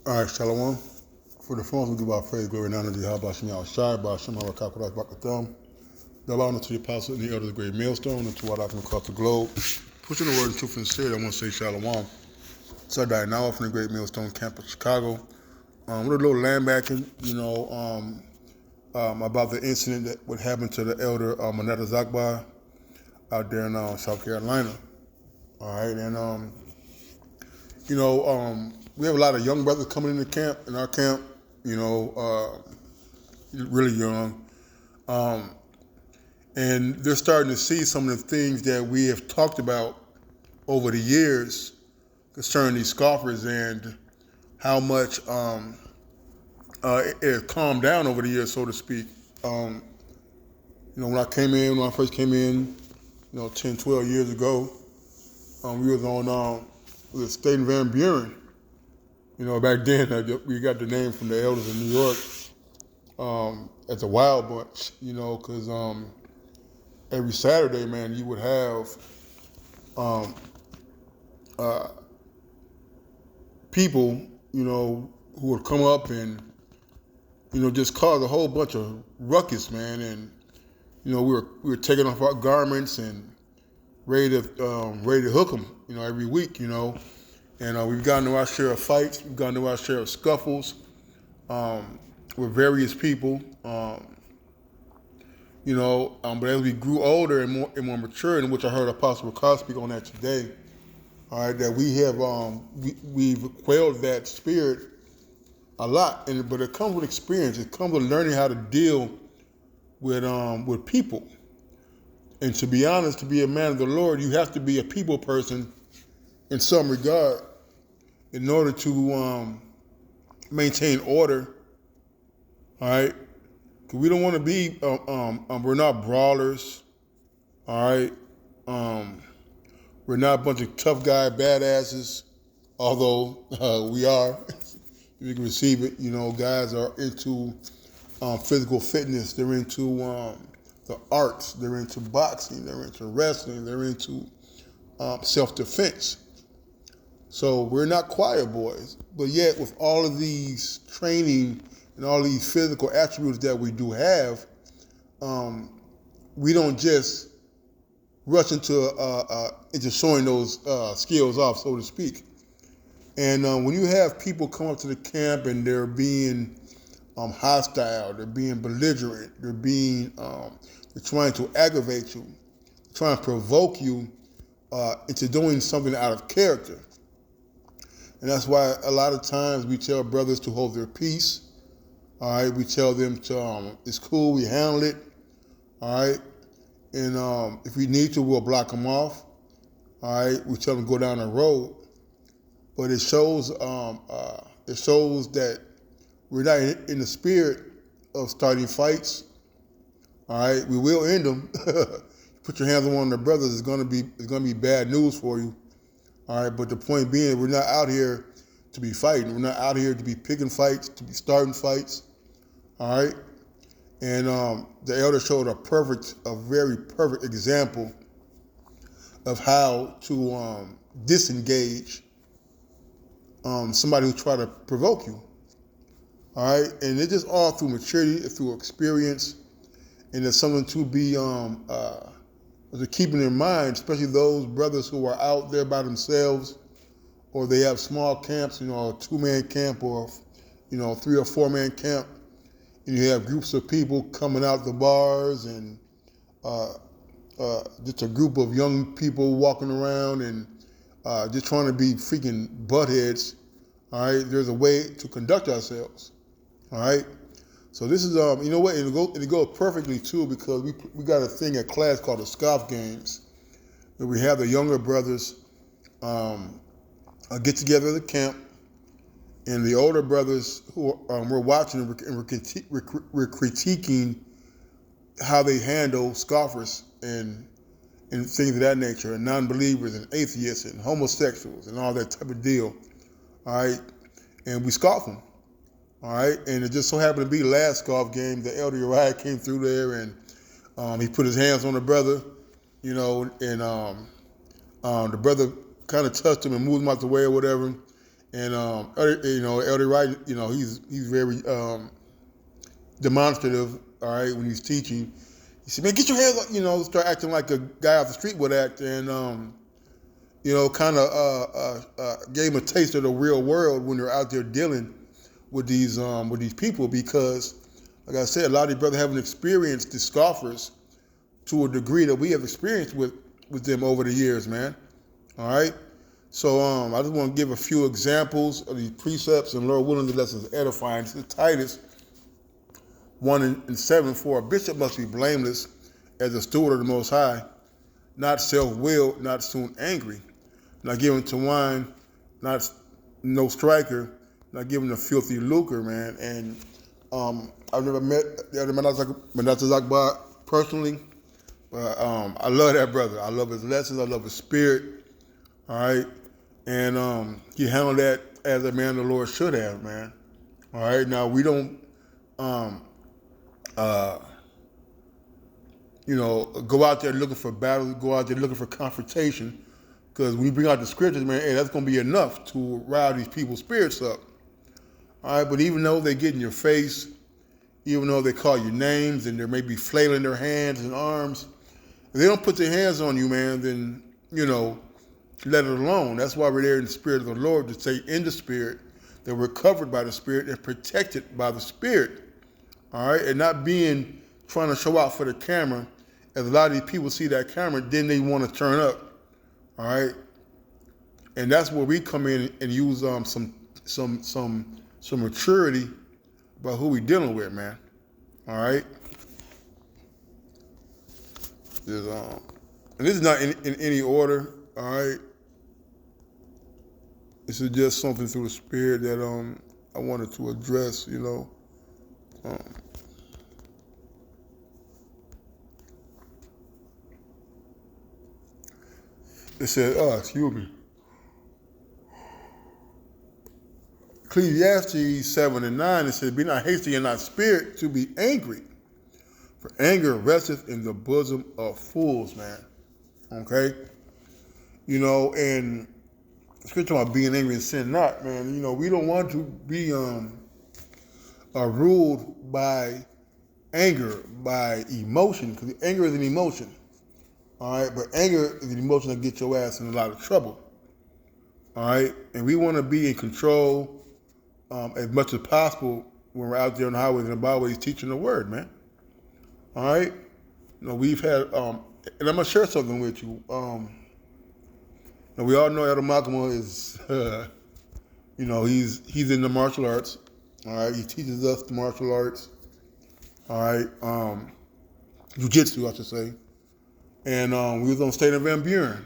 All right, Shalom. For the phones, we give our praise, glory, and honor to Yahweh Shem Shai, Shem Hawakakodak Bakatham. Double honor to the apostles and the elders of the great millstone, and to our doctrine across the globe. Pushing the word in truth and spirit, I want to say Shalom. Sadai now from the great millstone camp of Chicago. With a little land backing, about the incident that would happen to the elder Manetta Zakbar out there in South Carolina. All right, and we have a lot of young brothers coming in our camp, really young. And they're starting to see some of the things that we have talked about over the years concerning these scoffers and how much it has calmed down over the years, so to speak. When I first came in, 10, 12 years ago, we was on with State Van Buren. Back then, we got the name from the elders in New York as a Wild Bunch, because every Saturday, man, you would have people, who would come up and, just cause a whole bunch of ruckus, man. And, we were taking off our garments and ready to hook them, every week, And we've gotten to our share of fights. We've gotten to our share of scuffles with various people. But as we grew older and more mature, in which I heard Apostle Ricard speak on that today, all right, that we have we've quelled that spirit a lot, but it comes with experience. It comes with learning how to deal with people. And to be honest, to be a man of the Lord, you have to be a people person in some regard in order to maintain order. All right, because we don't want to be. We're not brawlers. All right. We're not a bunch of tough guy badasses, although we are. You can receive it. Guys are into physical fitness. They're into the arts. They're into boxing. They're into wrestling. They're into self-defense. So we're not choir boys. But yet, with all of these training and all these physical attributes that we do have, we don't just rush into showing those skills off, so to speak. And when you have people come up to the camp and they're being hostile, they're being belligerent, they're trying to aggravate you, trying to provoke you into doing something out of character. And that's why a lot of times we tell brothers to hold their peace. All right, we tell them to, it's cool, we handle it. All right. And if we need to, we'll block them off. All right, we tell them to go down the road, but it shows that we're not in the spirit of starting fights. All right, we will end them. Put your hands on one of the brothers, it's gonna be bad news for you. All right, but the point being, we're not out here to be fighting. We're not out here to be picking fights, to be starting fights. All right. And the elder showed a very perfect example of how to disengage somebody who try to provoke you. All right, and it's just all through maturity, through experience, and it's something to be to keep in mind, especially those brothers who are out there by themselves, or they have small camps, a 2-man camp, or 3 or 4-man camp. And you have groups of people coming out the bars and just a group of young people walking around and just trying to be freaking buttheads. All right, there's a way to conduct ourselves. All right, so this is it goes perfectly too, because we got a thing at class called the Scoff Games, where we have the younger brothers get together at the camp. And the older brothers who we're watching and we're critiquing how they handle scoffers and things of that nature, and non-believers and atheists and homosexuals and all that type of deal. All right, and we scoff them. All right, and it just so happened to be the last scoff game. The elder Uriah came through there and he put his hands on the brother, and the brother kind of touched him and moved him out the way or whatever. And Elder Wright, he's very demonstrative. All right, when he's teaching, he said, "Man, get your hands up," start acting like a guy off the street would act, and kind of gave him a taste of the real world when they're out there dealing with these people, because, like I said, a lot of these brothers haven't experienced the scoffers to a degree that we have experienced with them over the years, man. All right. So I just want to give a few examples of these precepts, and Lord willing, the lessons edifying. This is Titus 1:7. For a bishop must be blameless as a steward of the Most High, not self-willed, not soon angry, not given to wine, no striker, not given to filthy lucre, man. And I've never met the other Manasseh Zakbar personally, but I love that brother. I love his lessons. I love his spirit. All right, and he handled that as a man the Lord should have, man. All right, now we don't, go out there looking for battles, go out there looking for confrontation, because when you bring out the scriptures, man, hey, that's going to be enough to rile these people's spirits up. All right, but even though they get in your face, even though they call you names and they may be flailing their hands and arms, if they don't put their hands on you, man, then, let it alone. That's why we're there in the Spirit of the Lord, to stay in the Spirit, that we're covered by the Spirit and protected by the Spirit. All right, and not trying to show out for the camera. As a lot of these people see that camera, then they want to turn up. All right, and that's where we come in and use some maturity about who we dealing with, man. All right, and this is not in any order. All right, this is just something through the Spirit that I wanted to address. It said, excuse me. Ecclesiastes 7:9, it said, "Be not hasty in thy spirit to be angry, for anger resteth in the bosom of fools," man. Okay? And scripture about being angry and sin not, man. We don't want to be ruled by anger, by emotion, because anger is an emotion. All right, but anger is an emotion that gets your ass in a lot of trouble. All right, and we want to be in control as much as possible when we're out there on the highways and the byways teaching the word, man. All right, we've had, and I'm gonna share something with you. We all know Elder Malcolm is, he's in the martial arts. All right, he teaches us the martial arts. All right, jiu-jitsu, I should say. And we was on State of Van Buren.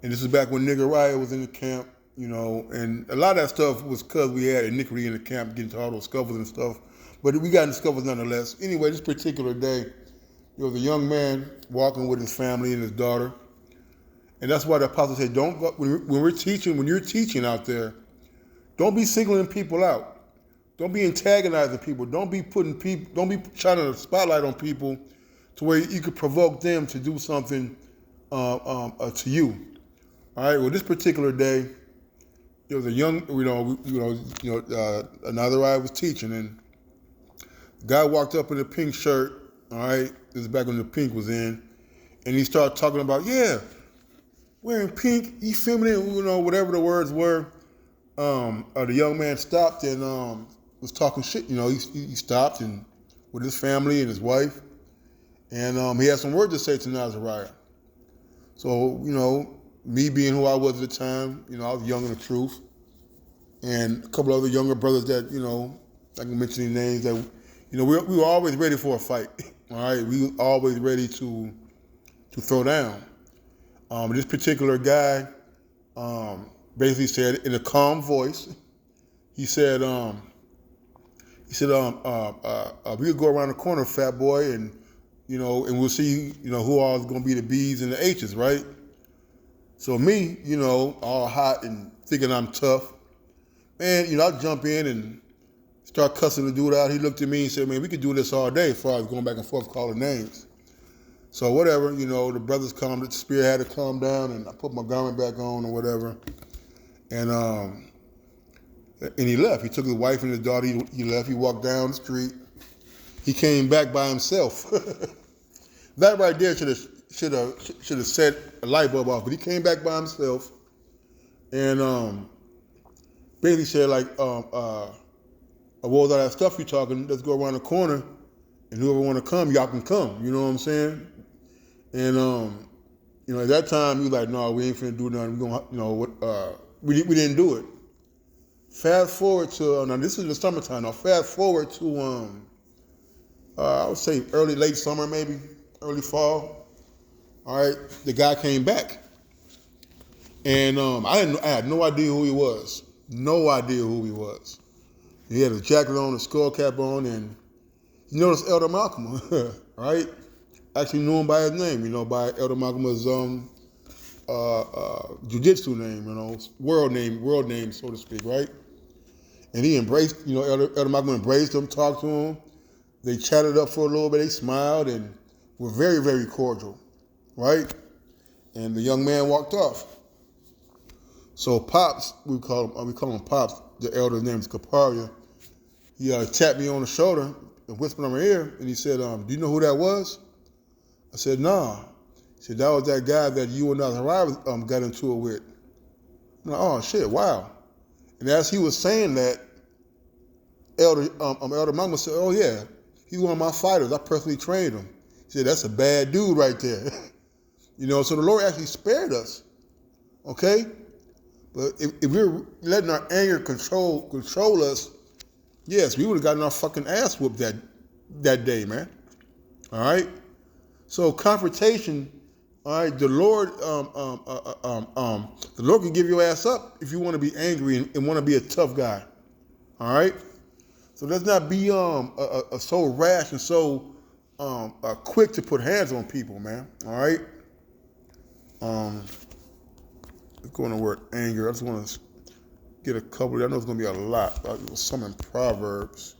And this is back when Nigger Riot was in the camp, and a lot of that stuff was because we had iniquity in the camp, getting to all those scuffles and stuff. But we got in scuffles nonetheless. Anyway, this particular day, there was a young man walking with his family and his daughter. And that's why the apostle said, don't go, when you're teaching out there, don't be singling people out. Don't be antagonizing people. Don't be shining a spotlight on people to where you could provoke them to do something to you. All right. Well, this particular day, there was a young, another I was teaching, and the guy walked up in a pink shirt. All right, this is back when the pink was in, and he started talking about, wearing pink, you feminine, whatever the words were. The young man stopped and was talking shit. He stopped and with his family and his wife. And he had some words to say to Nazariah. So, me being who I was at the time, I was young in the truth. And a couple other younger brothers that, I can mention any names that, we were always ready for a fight. All right, we were always ready to throw down. This particular guy basically said in a calm voice, he said, we could go around the corner, fat boy, and and we'll see, who all is going to be the B's and the H's, right? So me, all hot and thinking I'm tough, man, I jump in and start cussing the dude out. He looked at me and said, man, we could do this all day as far as going back and forth calling names. So whatever, the brothers the spirit had to calm down, and I put my garment back on or whatever. And he left. He took his wife and his daughter. He left. He walked down the street. He came back by himself. That right there should have set a light bulb off. But he came back by himself, and basically said like, "What was all that stuff you talking? Let's go around the corner, and whoever want to come, y'all can come." You know what I'm saying? And at that time he was like, "No, we ain't finna do nothing. We gonna, we didn't do it." Fast forward to now. This is the summertime. Now fast forward to I would say late summer, maybe early fall. All right, the guy came back, and I had no idea who he was. No idea who he was. He had a jacket on, a skull cap on, and you notice Elder Malcolm, right? Actually knew him by his name, by Elder Malcolm's jiu-jitsu name, world name, so to speak, right? And he embraced, Elder Malcolm embraced him, talked to him. They chatted up for a little bit. They smiled and were very, very cordial, right? And the young man walked off. So Pops, we call him Pops. The elder's name is Kaparia. He tapped me on the shoulder and whispered in my ear, and he said, "Do you know who that was?" I said, "Nah." He said, "That was that guy that you and Azariah got into it with." I'm like, "Oh shit, wow!" And as he was saying that, Elder Malcolm said, "Oh yeah, he's one of my fighters. I personally trained him." He said, "That's a bad dude right there." So the Lord actually spared us. Okay? But if we were letting our anger control us, yes, we would have gotten our fucking ass whooped that day, man. All right? So confrontation, all right, the Lord can give your ass up if you want to be angry and want to be a tough guy. All right? So let's not be so rash and so quick to put hands on people, man. All right? Let's go on the word anger. I just want to get a couple. I know it's going to be a lot. Some in Proverbs.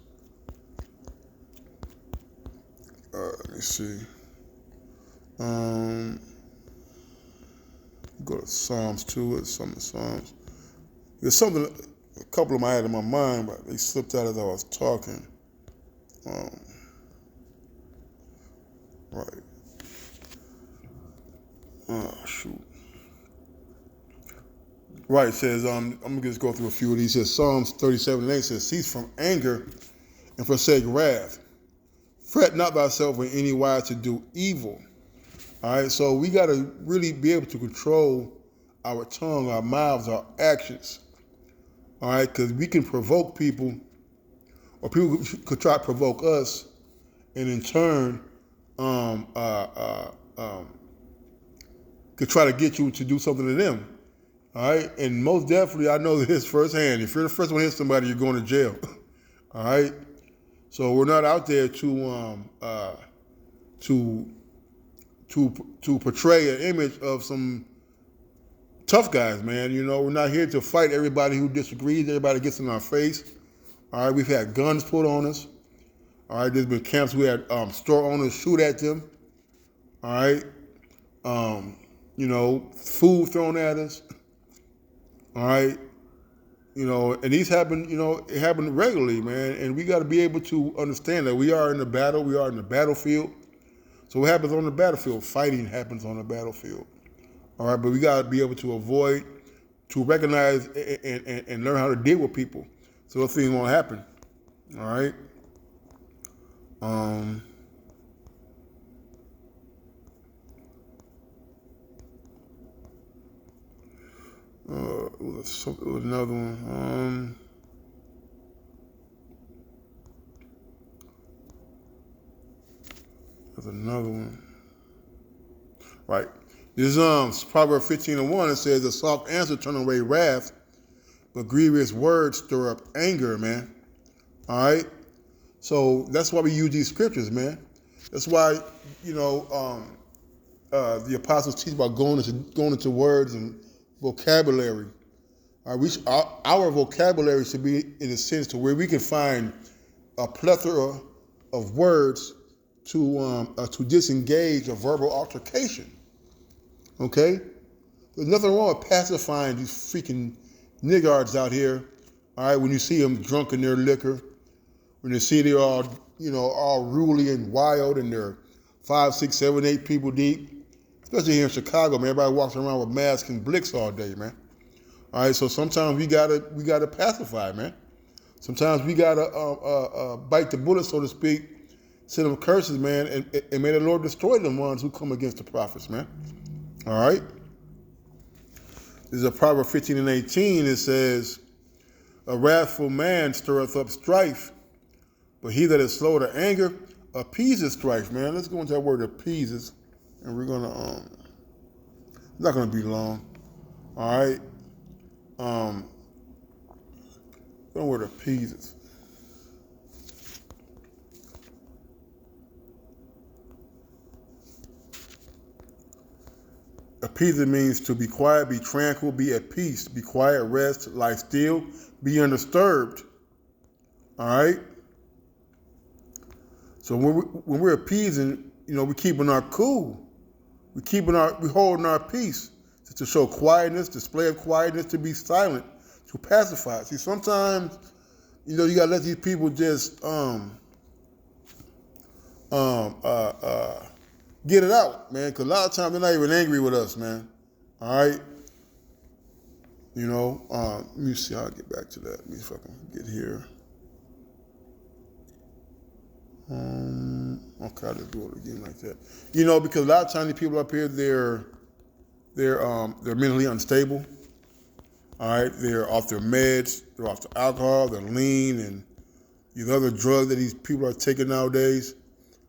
Let me see. Go to Psalms 2. It's some of the Psalms. There's something, a couple of them I had in my mind, but they slipped out as I was talking. Right. Oh, shoot. Right, it says, I'm going to just go through a few of these. It says, Psalms 37:8 says, "Cease from anger and forsake wrath. Fret not thyself in any wise to do evil." All right, so we got to really be able to control our tongue, our mouths, our actions. All right, because we can provoke people, or people could try to provoke us, and in turn, could try to get you to do something to them. All right, and most definitely, I know this firsthand. If you're the first one to hit somebody, you're going to jail. All right, so we're not out there to portray an image of some tough guys, man. We're not here to fight everybody who disagrees, everybody gets in our face. All right, we've had guns put on us. All right, there's been camps we had store owners shoot at them. All right, food thrown at us. All right, and these happen, it happened regularly, man. And we got to be able to understand that we are in the battle, we are in the battlefield. So what happens on the battlefield? Fighting happens on the battlefield. All right, but we got to be able to avoid, to recognize and learn how to deal with people, so those things won't happen. All right. It was another one. There's another one. Right. This is Proverbs 15:1. It says, "A soft answer turn away wrath, but grievous words stir up anger," man. All right. So that's why we use these scriptures, man. That's why the apostles teach about going into words and vocabulary. Our vocabulary should be in a sense to where we can find a plethora of words to disengage a verbal altercation. Okay? There's nothing wrong with pacifying these freaking niggards out here, all right, when you see them drunk in their liquor, when you see they're all, all ruly and wild and they're 5, 6, 7, 8 people deep, especially here in Chicago, man, everybody walks around with masks and blicks all day, man. All right, so sometimes we gotta pacify, man. Sometimes we gotta bite the bullet, so to speak, send them curses, man, and may the Lord destroy them ones who come against the prophets, man. All right. This is a Proverbs 15 and 18. It says, "A wrathful man stirreth up strife, but he that is slow to anger appeases strife." Man, let's go into that word appeases, and we're gonna it's not gonna be long. All right. The word appeases. Appeasing means to be quiet, be tranquil, be at peace, be quiet, rest, lie still, be undisturbed. All right. So when we're appeasing, we're keeping our cool, we're holding our peace to show quietness, display of quietness, to be silent, to pacify. See, sometimes, you gotta let these people just get it out, man, because a lot of times they're not even angry with us, man. All right? Let me see how I get back to that. Let me see if I can get here. Okay, I'll just do it again like that. Because a lot of times the people up here, they're mentally unstable. All right? They're off their meds, they're off the alcohol, they're lean, and these other drugs that these people are taking nowadays.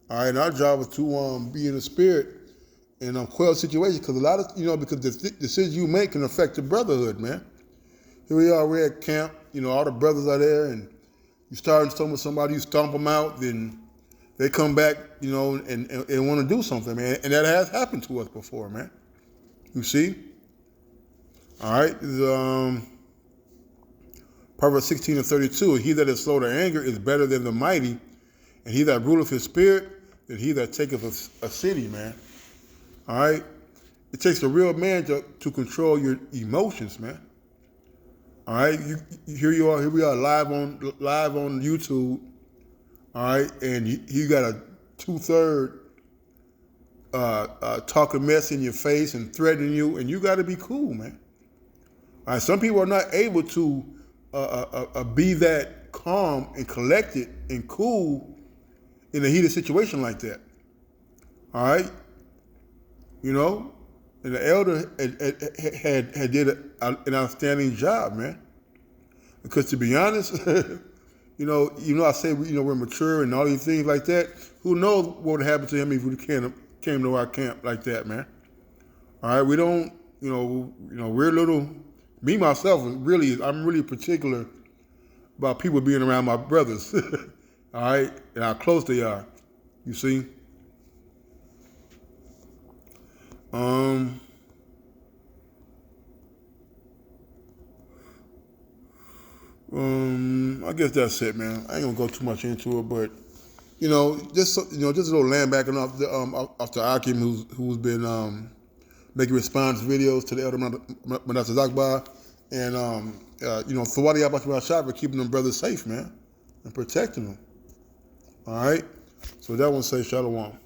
All right, and our job is to be in the spirit and quell situations, because a lot of, because the decisions you make can affect the brotherhood, man. Here we are, we're at camp, all the brothers are there, and you start with somebody, you stomp them out, then they come back, and want to do something, man. And that has happened to us before, man. You see? All right, this is, Proverbs 16 and 32, "He that is slow to anger is better than the mighty, and he that ruleth his spirit than he that taketh a city," man. All right? It takes a real man to control your emotions, man. All right? Here we are live on YouTube. All right? And you got a 2/3 talking mess in your face and threatening you, and you got to be cool, man. All right? Some people are not able to be that calm and collected and cool in a heated situation like that. All right? And the elder had did an outstanding job, man. Because to be honest, I say we're mature and all these things like that. Who knows what would happen to him if we came to our camp like that, man? All right, we don't, we're little. Me myself, I'm really particular about people being around my brothers. All right, and how close they are. You see. I guess that's it, man. I ain't gonna go too much into it, but just a little land backing off the Akim who's been making response videos to the Elder Manasseh Zakba, and Thawadi Abbas Shop for keeping them brothers safe, man, and protecting them. All right, so that one says Shalom.